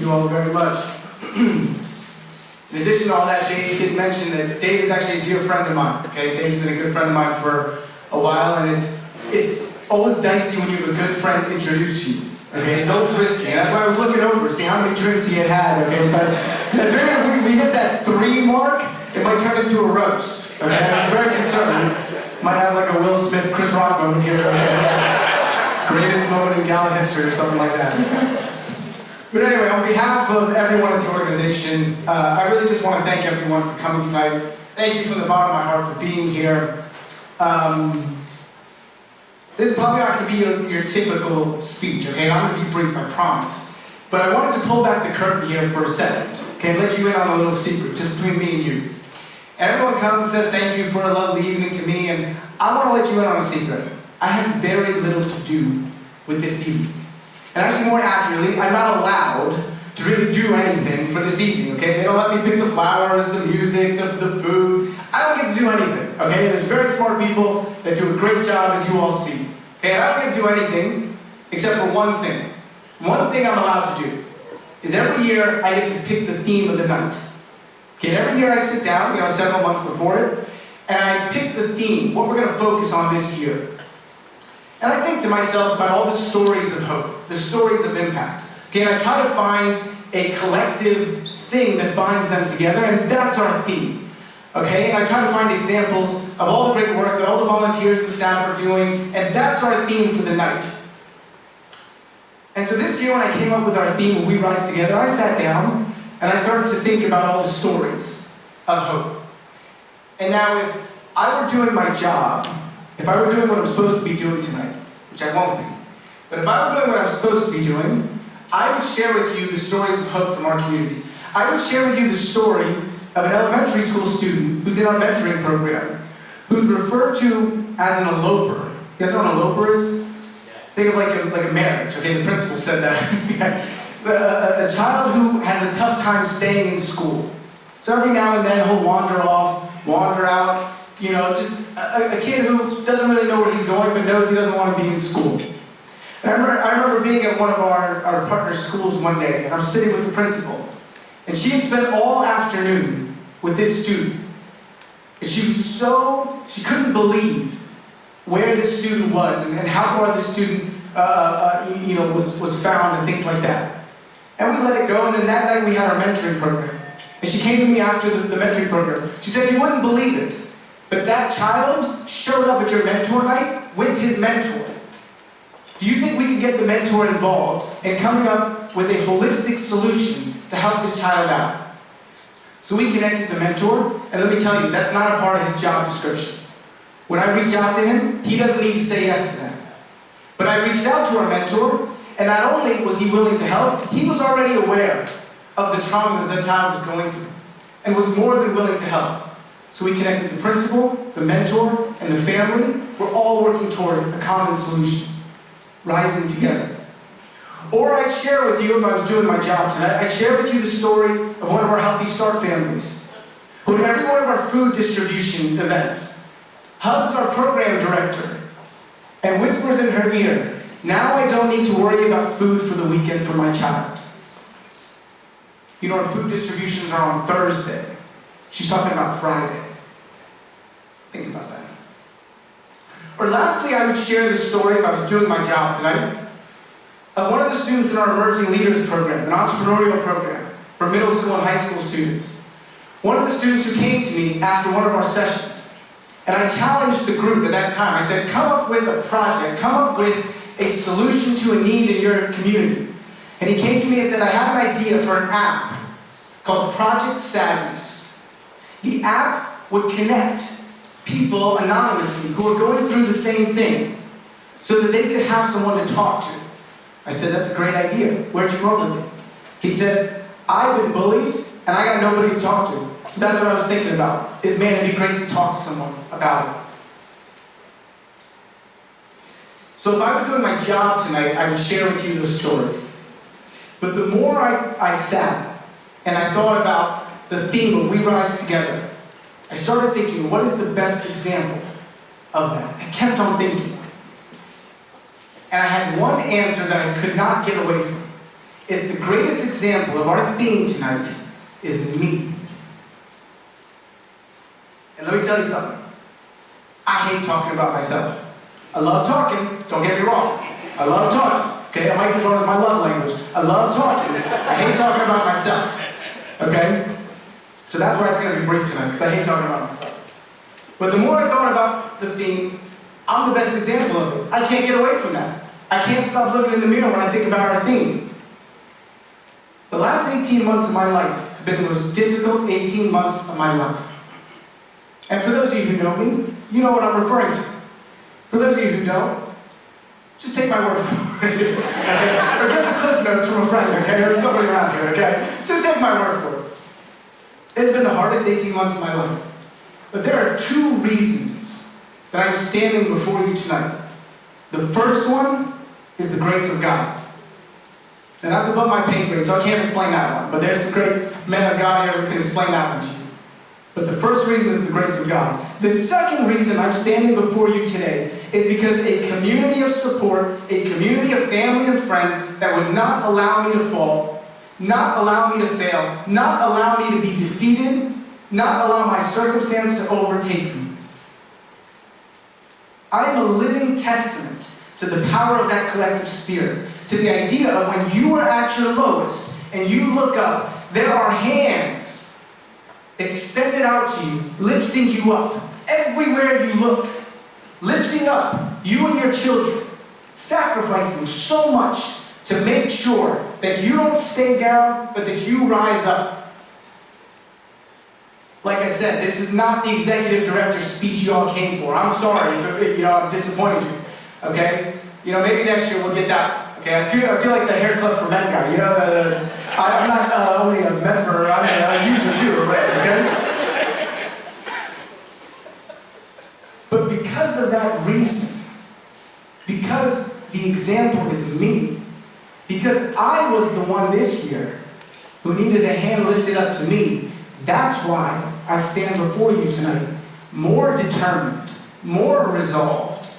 you all very much. In addition to all that, Dave did mention that Dave is actually a dear friend of mine. Okay, Dave's been a good friend of mine for a while, and it's always dicey when you have a good friend introduce you. Okay, it's always risky, and that's why I was looking over to see how many drinks he had. Okay, but I figured if we hit that 3 mark, it might turn into a roast. Okay, I was very concerned. Might have like a Will Smith, Chris Rock moment here. Okay? Greatest moment in gala history or something like that. But anyway, on behalf of everyone at the organization, I really just want to thank everyone for coming tonight. Thank you from the bottom of my heart for being here. This is probably not going to be your typical speech, okay? I'm going to be brief, I promise. But I wanted to pull back the curtain here for a second, okay, and let you in on a little secret, just between me and you. Everyone comes and says thank you for a lovely evening to me, and I want to let you in on a secret. I have very little to do with this evening. And actually, more accurately, I'm not allowed to really do anything for this evening, okay? They don't let me pick the flowers, the music, the food. I don't get to do anything, okay? There's very smart people that do a great job, as you all see. Okay, and I don't get to do anything except for one thing. One thing I'm allowed to do is every year I get to pick the theme of the night. Okay, and every year I sit down, several months before it, and I pick the theme, what we're going to focus on this year. And I think to myself about all the stories of hope, the stories of impact. Okay, and I try to find a collective thing that binds them together, and that's our theme. Okay, and I try to find examples of all the great work that all the volunteers and staff are doing, and that's our theme for the night. And so this year when I came up with our theme, We Rise Together, I sat down and I started to think about all the stories of hope. And now if I were doing my job, if I were doing what I'm supposed to be doing tonight, which I won't be, but if I were doing what I'm supposed to be doing, I would share with you the stories of hope from our community. I would share with you the story of an elementary school student who's in our mentoring program, who's referred to as an eloper. You guys know what an eloper is? Think of like a marriage. Okay, the principal said that. A child who has a tough time staying in school. So every now and then he'll wander off, wander out, just a kid who doesn't really know where he's going but knows he doesn't want to be in school. And I remember being at one of our partner schools one day, and I'm sitting with the principal, and she had spent all afternoon with this student. And she couldn't believe where this student was and how far the student was found and things like that. And we let it go, and then that night we had our mentoring program. And she came to me after the mentoring program. She said, "You wouldn't believe it, but that child showed up at your mentor night with his mentor. Do you think we can get the mentor involved in coming up with a holistic solution to help this child out?" So we connected the mentor, and let me tell you, that's not a part of his job description. When I reach out to him, he doesn't need to say yes to that. But I reached out to our mentor, and not only was he willing to help, he was already aware of the trauma that the child was going through, and was more than willing to help. So we connected the principal, the mentor, and the family. We're all working towards a common solution, rising together. Or I'd share with you, if I was doing my job tonight, I'd share with you the story of one of our Healthy Start families, who at every one of our food distribution events hugs our program director and whispers in her ear, "Now I don't need to worry about food for the weekend for my child." Our food distributions are on Thursday. She's talking about Friday. Think about that. Or lastly, I would share the story, if I was doing my job tonight, of one of the students in our Emerging Leaders program, an entrepreneurial program for middle school and high school students. One of the students who came to me after one of our sessions, and I challenged the group at that time. I said, come up with a project, come up with a solution to a need in your community. And he came to me and said, I have an idea for an app called Project Sadness. The app would connect people anonymously who are going through the same thing so that they could have someone to talk to. I said, that's a great idea. Where'd you come up with it? He said, I've been bullied and I got nobody to talk to. So that's what I was thinking about. Is, man, it'd be great to talk to someone about it. So if I was doing my job tonight, I would share with you those stories. But the more I sat and I thought about the theme of We Rise Together, I started thinking, what is the best example of that? I kept on thinking. And I had one answer that I could not get away from. is the greatest example of our theme tonight is me. And let me tell you something. I hate talking about myself. I love talking, don't get me wrong. I love talking. Okay, a microphone is my love language. I love talking. I hate talking about myself. Okay? So that's why it's going to be brief tonight, because I hate talking about myself. But the more I thought about the theme, I'm the best example of it. I can't get away from that. I can't stop looking in the mirror when I think about our theme. The last 18 months of my life have been the most difficult 18 months of my life. And for those of you who know me, you know what I'm referring to. For those of you who don't, just take my word for it. Okay? Or get the cliff notes from a friend, okay? Or somebody around here, okay? Just take my word for it. It's been the hardest 18 months of my life. But there are two reasons that I'm standing before you tonight. The first one is the grace of God. And that's above my pay grade, so I can't explain that one. But there's some great men of God here who can explain that one to you. But the first reason is the grace of God. The second reason I'm standing before you today is because a community of support, a community of family and friends that would not allow me to fall, not allow me to fail, not allow me to be defeated, not allow my circumstance to overtake me. I am a living testament to the power of that collective spirit, to the idea of when you are at your lowest and you look up, there are hands extended out to you, lifting you up. Everywhere you look, lifting up you and your children, sacrificing so much to make sure that you don't stay down, but that you rise up. Like I said, this is not the executive director speech you all came for. I'm sorry if I've disappointed you. Okay? Maybe next year we'll get that. Okay? I feel like the hair club for men guy. I'm not only a member, I'm a user too, right? Okay? But because of that reason, because the example is me, because I was the one this year who needed a hand lifted up to me, that's why I stand before you tonight, more determined, more resolved,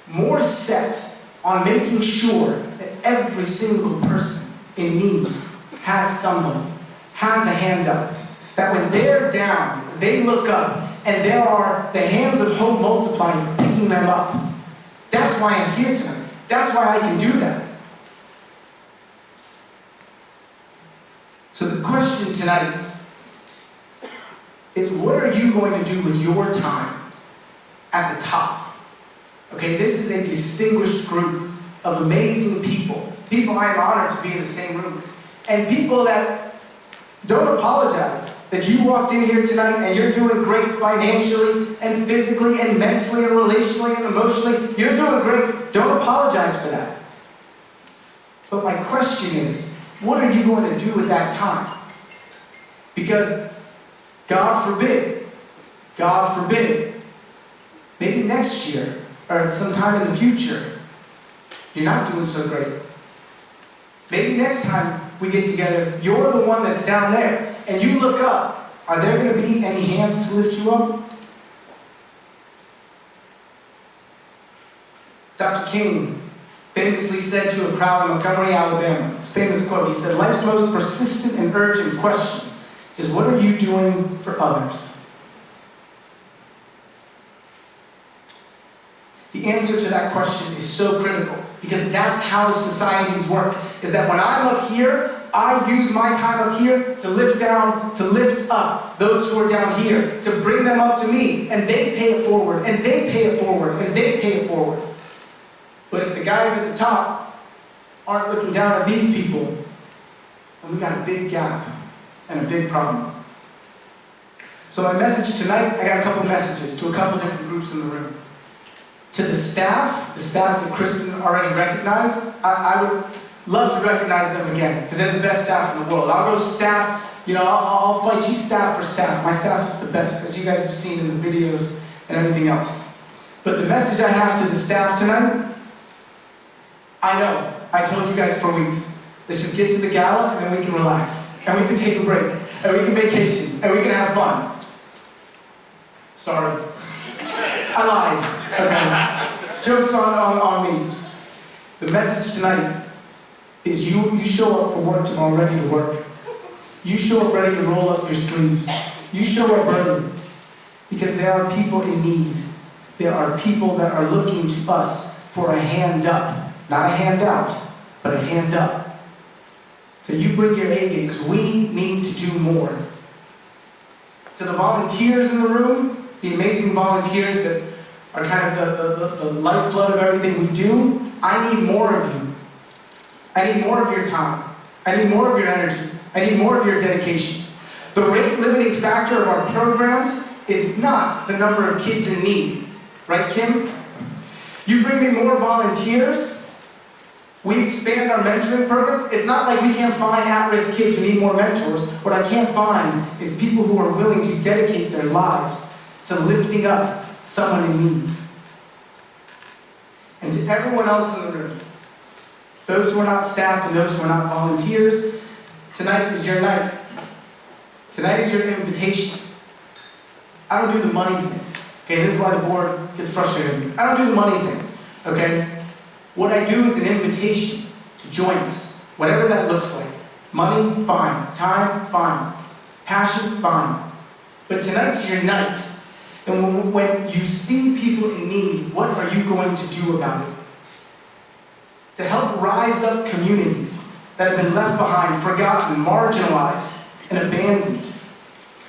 more set on making sure that every single person in need has somebody, has a hand up, that when they're down, they look up, and there are the hands of hope multiplying, picking them up. That's why I'm here tonight. That's why I can do that. So the question tonight is, what are you going to do with your time at the top? Okay, this is a distinguished group of amazing people. People I am honored to be in the same room. And people that don't apologize that you walked in here tonight and you're doing great financially and physically and mentally and relationally and emotionally. You're doing great. Don't apologize for that. But my question is, what are you going to do with that time? Because God forbid, maybe next year or at some time in the future, you're not doing so great. Maybe next time we get together, you're the one that's down there, and you look up. Are there going to be any hands to lift you up? Dr. King famously said to a crowd in Montgomery, Alabama, his famous quote, he said, "Life's most persistent and urgent question is, what are you doing for others?" The answer to that question is so critical, because that's how societies work, is that when I'm up here, I use my time up here to lift down, to lift up those who are down here, to bring them up to me, and they pay it forward, and they pay it forward, and they pay it forward. But if the guys at the top aren't looking down at these people, then we got a big gap and a big problem. So my message tonight, I got a couple messages to a couple different groups in the room. To the staff that Kristen already recognized, I would love to recognize them again, because they're the best staff in the world. I'll go staff, I'll fight you staff for staff. My staff is the best, as you guys have seen in the videos and everything else. But the message I have to the staff tonight, I know, I told you guys for weeks, let's just get to the gala and then we can relax, and we can take a break, and we can vacation, and we can have fun. Sorry. I lied. Okay. Joke's on me. The message tonight is you show up for work tomorrow ready to work. You show up ready to roll up your sleeves. You show up ready. Because there are people in need. There are people that are looking to us for a hand up. Not a handout, but a hand up. So you bring your A game, because we need to do more. To the volunteers in the room, the amazing volunteers that are kind of the lifeblood of everything we do, I need more of you. I need more of your time. I need more of your energy. I need more of your dedication. The rate limiting factor of our programs is not the number of kids in need. Right, Kim? You bring me more volunteers, we expand our mentoring program. It's not like we can't find at-risk kids who need more mentors. What I can't find is people who are willing to dedicate their lives to lifting up someone in need. And to everyone else in the room, those who are not staff and those who are not volunteers, tonight is your night. Tonight is your invitation. I don't do the money thing. Okay, this is why the board gets frustrated. I don't do the money thing. Okay? What I do is an invitation to join us. Whatever that looks like. Money, fine. Time, fine. Passion, fine. But tonight's your night. And when you see people in need, what are you going to do about it? To help rise up communities that have been left behind, forgotten, marginalized, and abandoned.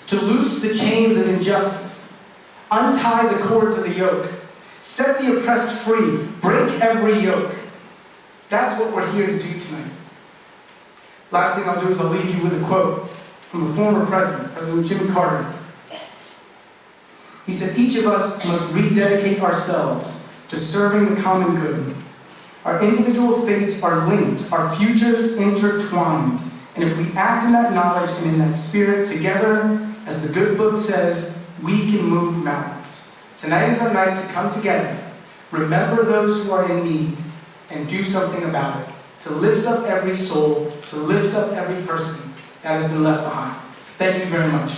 To loose the chains of injustice. Untie the cords of the yoke. Set the oppressed free. Break every yoke. That's what we're here to do tonight. Last thing I'll do is I'll leave you with a quote from a former president, President Jimmy Carter. He said, "Each of us must rededicate ourselves to serving the common good. Our individual fates are linked, our futures intertwined. And if we act in that knowledge and in that spirit together, as the good book says, we can move mountains." Tonight is our night to come together, remember those who are in need, and do something about it. To lift up every soul, to lift up every person that has been left behind. Thank you very much.